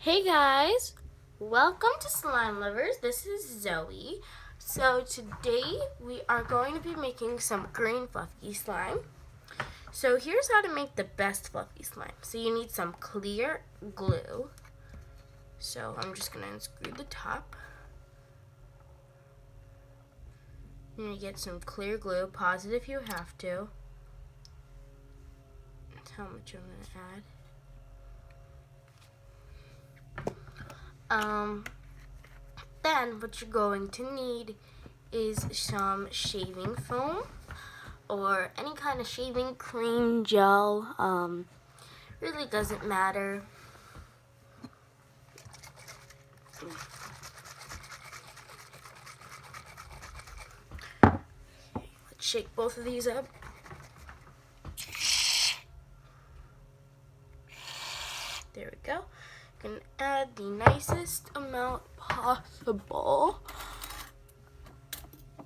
Hey guys, welcome to Slime Lovers. This is Zoe. So today we are going to be making some green fluffy slime. So here's how to make the best fluffy slime. So you need some clear glue. So I'm just going to unscrew the top. You're going to get some clear glue. Pause it if you have to. That's how much I'm going to add. Then what you're going to need is some shaving foam or any kind of shaving cream, gel. Really doesn't matter. Let's shake both of these up. There we go. You can add the nicest amount possible.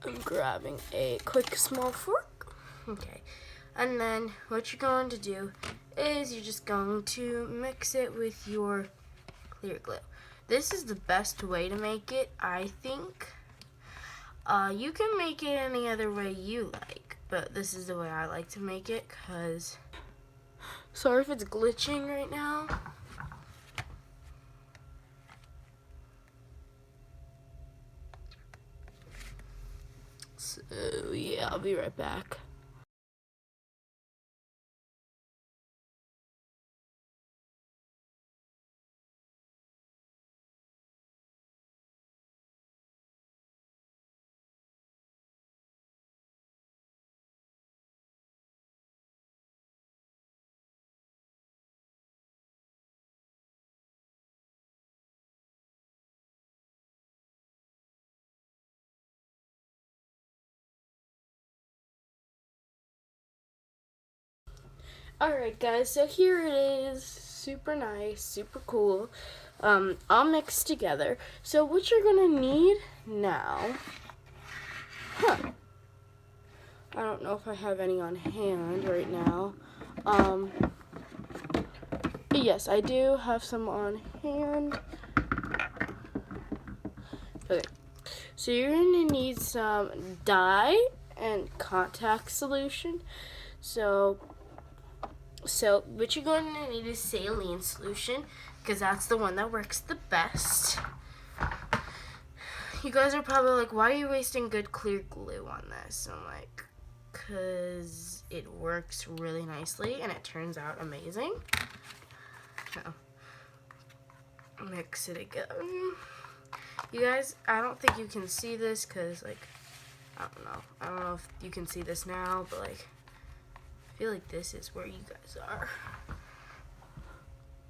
I'm grabbing a quick small fork. Okay. And then what you're going to do is you're just going to mix it with your clear glue. This is the best way to make it, I think. You can make it any other way you like, but this is the way I like to make it, because sorry if it's glitching right now. So yeah, I'll be right back. Alright guys, so here it is. Super nice, super cool. All mixed together. So what you're gonna need now, I don't know if I have any on hand right now. But yes, I do have some on hand. Okay, so you're gonna need some dye and contact solution. So what you're going to need is saline solution, because that's the one that works the best. You guys are probably like, why are you wasting good clear glue on this? I'm like, because it works really nicely and it turns out amazing. So, mix it again. You guys, I don't think you can see this because, like, I don't know if you can see this now, but like, I feel like this is where you guys are.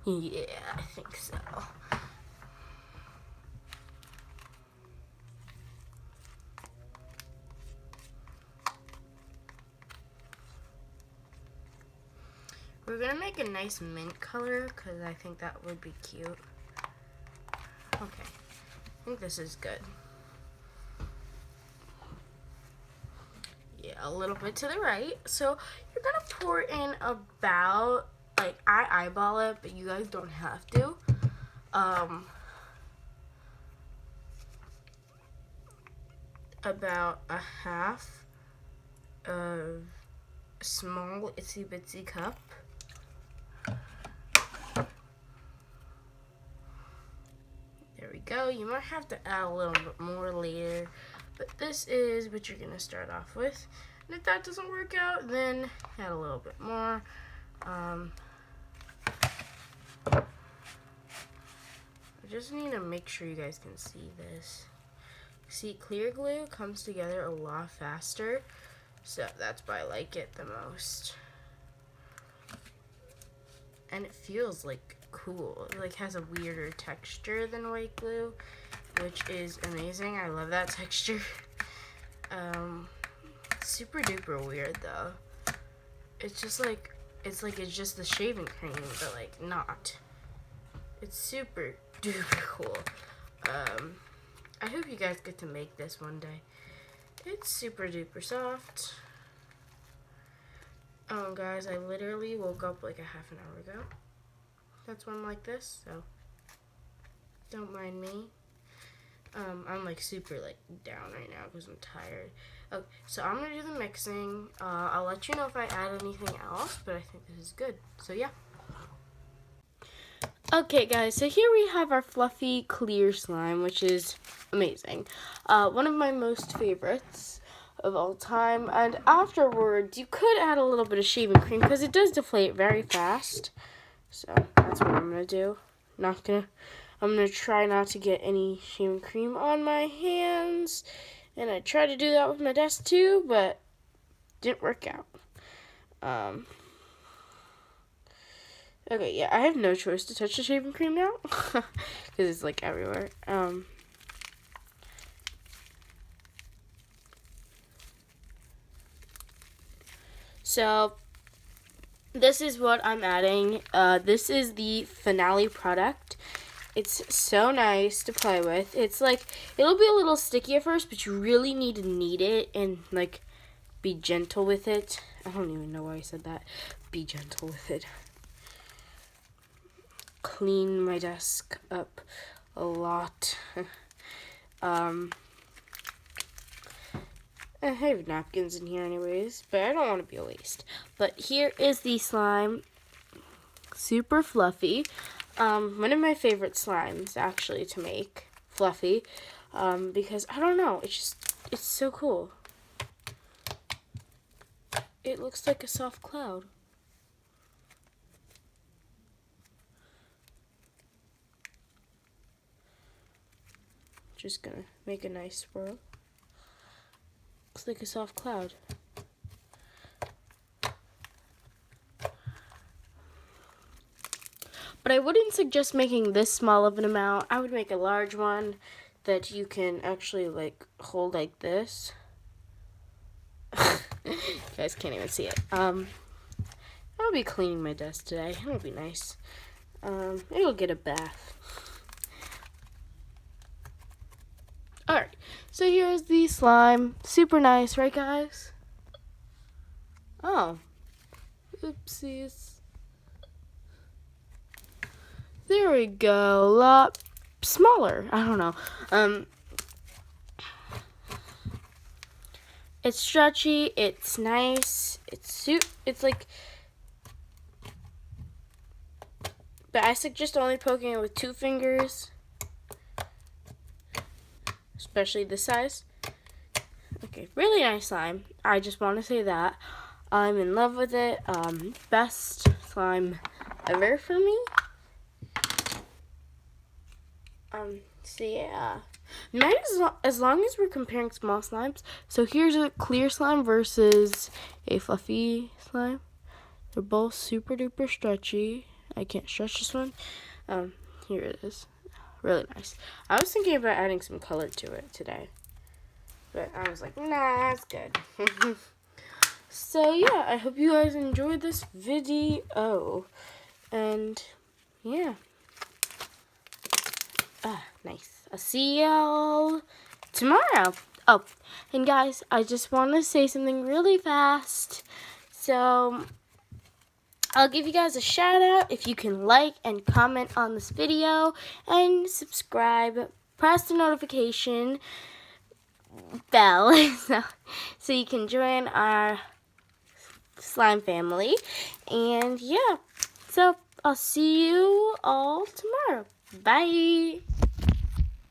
Yeah, I think so. We're gonna make a nice mint color because I think that would be cute. Okay, I think this is good. Yeah, a little bit to the right. So you're gonna pour in about, like, I eyeball it, but you guys don't have to. About a half of a small itsy bitsy cup. There we go. You might have to add a little bit more later, but this is what you're gonna start off with. And if that doesn't work out, then add a little bit more. I just need to make sure you guys can see this. See, clear glue comes together a lot faster, so that's why I like it the most. And it feels like cool. It like has a weirder texture than white glue, which is amazing. I love that texture. Super duper weird though. It's just like it's just the shaving cream, but like not. It's super duper cool. I hope you guys get to make this one day. It's super duper soft. Guys, I literally woke up like a half an hour ago. That's when I'm like this, so Don't mind me. I'm like super like down right now because I'm tired. Okay, so I'm gonna do the mixing. I'll let you know if I add anything else, but I think this is good. So yeah. Okay guys, so here we have our fluffy clear slime, which is amazing. One of my most favorites of all time. And afterwards, you could add a little bit of shaving cream because it does deflate very fast. So that's what I'm gonna do. I'm gonna try not to get any shaving cream on my hands. And I tried to do that with my desk too, but didn't work out. Okay, yeah, I have no choice to touch the shaving cream now because it's like everywhere. So this is what I'm adding. This is the finale product. It's so nice to play with. It's like, it'll be a little sticky at first, but you really need to knead it and like be gentle with it. I don't even know why I said that. Be gentle with it. Clean my desk up a lot. I have napkins in here anyways, but I don't want to be a waste. But here is the slime. Super fluffy. One of my favorite slimes actually to make, fluffy, because I don't know, it's so cool. It looks like a soft cloud. Just gonna make a nice swirl. Looks like a soft cloud. But I wouldn't suggest making this small of an amount. I would make a large one that you can actually like hold like this. You guys can't even see it. I'll be cleaning my desk today. It'll be nice. It'll get a bath. Alright, so here's the slime. Super nice, right guys? Oh. Oopsies. There we go. A lot smaller. I don't know. It's stretchy. It's nice. It's like, but I suggest only poking it with 2 fingers, especially this size. Okay, really nice slime. I just want to say that I'm in love with it. Best slime ever for me. So yeah, might as long as we're comparing small slimes. So here's a clear slime versus a fluffy slime. They're both super duper stretchy. I can't stretch this one. Here it is. Really nice. I was thinking about adding some color to it today, but I was like, nah, it's good. So yeah, I hope you guys enjoyed this video, and yeah. Nice. I'll see y'all tomorrow. Oh, and guys, I just want to say something really fast. So, I'll give you guys a shout out if you can like and comment on this video and subscribe. Press the notification bell so you can join our slime family. And yeah, so I'll see you all tomorrow. Bye.